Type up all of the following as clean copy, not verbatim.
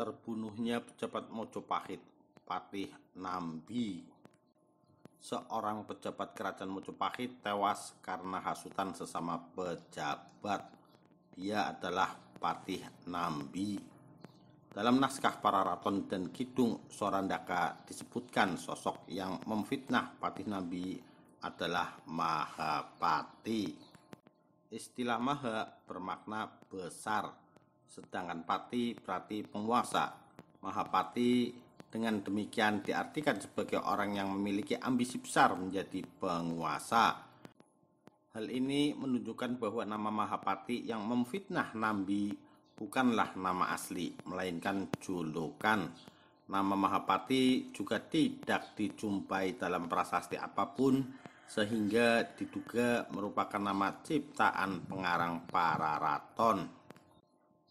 Terbunuhnya pejabat Mojopahit, Patih Nambi. Seorang pejabat kerajaan Mojopahit tewas karena hasutan sesama pejabat. Dia adalah Patih Nambi. Dalam naskah Pararaton dan Kidung Sorandaka disebutkan sosok yang memfitnah Patih Nambi adalah Mahapati. Istilah Maha bermakna besar, sedangkan Pati berarti penguasa. Mahapati dengan demikian diartikan sebagai orang yang memiliki ambisi besar menjadi penguasa. Hal ini menunjukkan bahwa nama Mahapati yang memfitnah Nambi bukanlah nama asli, melainkan julukan. Nama Mahapati juga tidak dijumpai dalam prasasti apapun, sehingga diduga merupakan nama ciptaan pengarang Pararaton.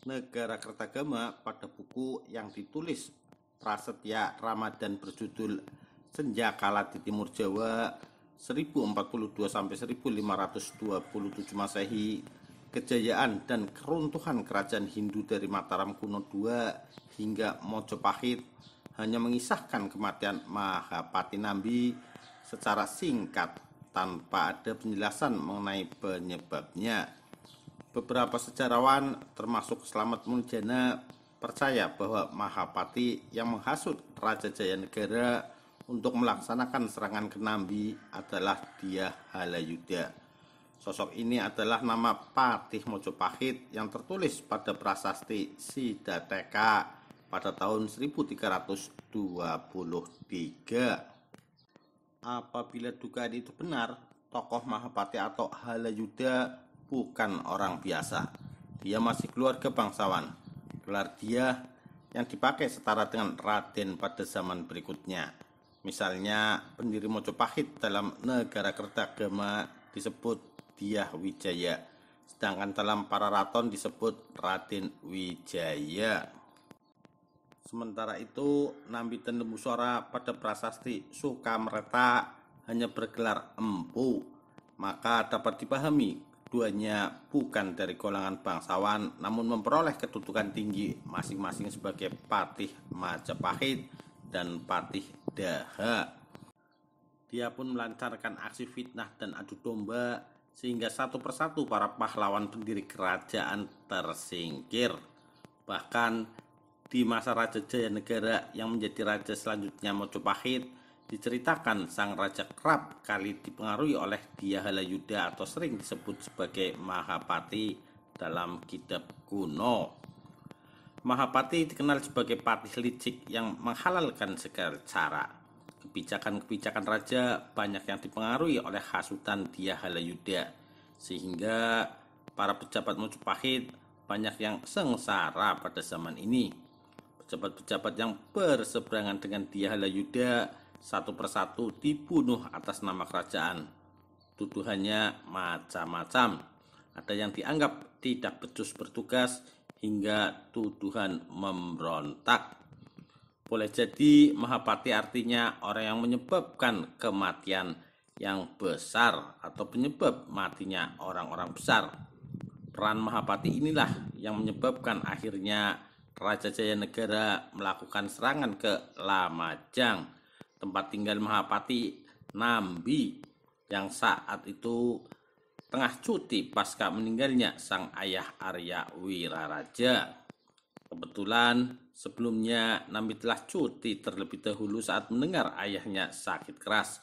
Negara Kertagama pada buku yang ditulis Prasetya Ramadhan berjudul Senjakala di Timur Jawa 1042-1527 Masehi, kejayaan dan keruntuhan kerajaan Hindu dari Mataram kuno II hingga Mojopahit hanya mengisahkan kematian Mahapati Nambi secara singkat tanpa ada penjelasan mengenai penyebabnya. Beberapa sejarawan termasuk Slamet Muljana percaya bahwa Mahapati yang menghasut Raja Jayanegara untuk melaksanakan serangan ke Nambi adalah Dyah Halayudha. Sosok ini adalah nama Patih Mojopahit yang tertulis pada prasasti Siddhateka pada tahun 1323. Apabila dugaan itu benar, tokoh Mahapati atau Halayudha bukan orang biasa. Dia masih keluarga bangsawan. Gelar dia yang dipakai setara dengan Raden pada zaman berikutnya. Misalnya pendiri Mojopahit dalam negara Kertagama disebut Dyah Wijaya, sedangkan dalam Pararaton disebut Raden Wijaya. Sementara itu, Nambi dan Lembusora pada prasasti Sukamreta hanya bergelar empu, maka dapat dipahami keduanya bukan dari golongan bangsawan, namun memperoleh kedudukan tinggi masing-masing sebagai Patih Majapahit dan Patih Daha. Dia pun melancarkan aksi fitnah dan adu domba sehingga satu persatu para pahlawan pendiri kerajaan tersingkir. Bahkan di masa Raja Jayanegara yang menjadi raja selanjutnya Mojopahit, diceritakan sang raja kerap kali dipengaruhi oleh Dyah Halayudha atau sering disebut sebagai Mahapati dalam kitab kuno. Mahapati dikenal sebagai patih licik yang menghalalkan segala cara. Kebijakan-kebijakan raja banyak yang dipengaruhi oleh hasutan Dyah Halayudha, sehingga para pejabat Mojopahit banyak yang sengsara pada zaman ini. Pejabat-pejabat yang berseberangan dengan Dyah Halayudha satu persatu dibunuh atas nama kerajaan. Tuduhannya macam-macam. Ada yang dianggap tidak becus bertugas hingga tuduhan memberontak. Boleh jadi Mahapati artinya orang yang menyebabkan kematian yang besar atau penyebab matinya orang-orang besar. Peran Mahapati inilah yang menyebabkan akhirnya Raja Jayanegara melakukan serangan ke Lamajang, tempat tinggal Mahapati Nambi yang saat itu tengah cuti pasca meninggalnya sang ayah Arya Wiraraja. Kebetulan sebelumnya Nambi telah cuti terlebih dahulu saat mendengar ayahnya sakit keras.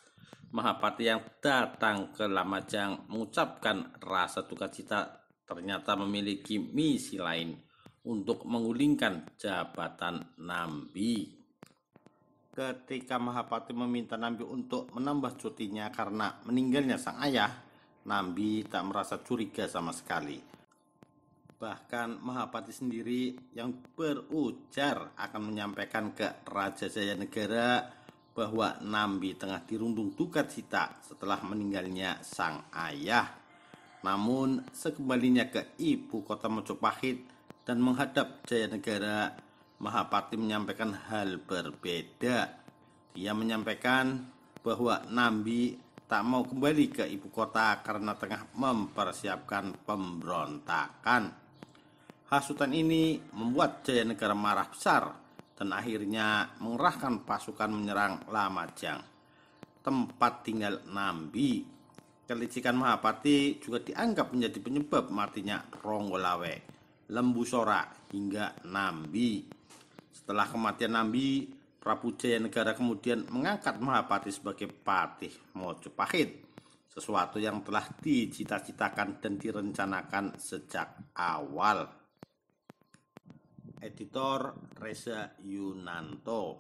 Mahapati yang datang ke Lamajang mengucapkan rasa duka cita ternyata memiliki misi lain untuk menggulingkan jabatan Nambi. Ketika Mahapati meminta Nambi untuk menambah cutinya karena meninggalnya sang ayah, Nambi tak merasa curiga sama sekali. Bahkan Mahapati sendiri yang berujar akan menyampaikan ke Raja Jayanegara bahwa Nambi tengah dirundung duka cita setelah meninggalnya sang ayah. Namun sekembalinya ke ibu kota Mojopahit dan menghadap Jayanegara, Mahapati menyampaikan hal berbeda. Dia menyampaikan bahwa Nambi tak mau kembali ke ibu kota karena tengah mempersiapkan pemberontakan. Hasutan ini membuat Jayanegara marah besar dan akhirnya mengerahkan pasukan menyerang Lamajang, tempat tinggal Nambi. Kelicikan Mahapati juga dianggap menjadi penyebab matinya Ronggolawe, Lembu Sorak, hingga Nambi. Setelah kematian Nambi, Prabu Jayanegara kemudian mengangkat Mahapati sebagai Patih Mojopahit, sesuatu yang telah dicita-citakan dan direncanakan sejak awal. Editor Reza Yunanto.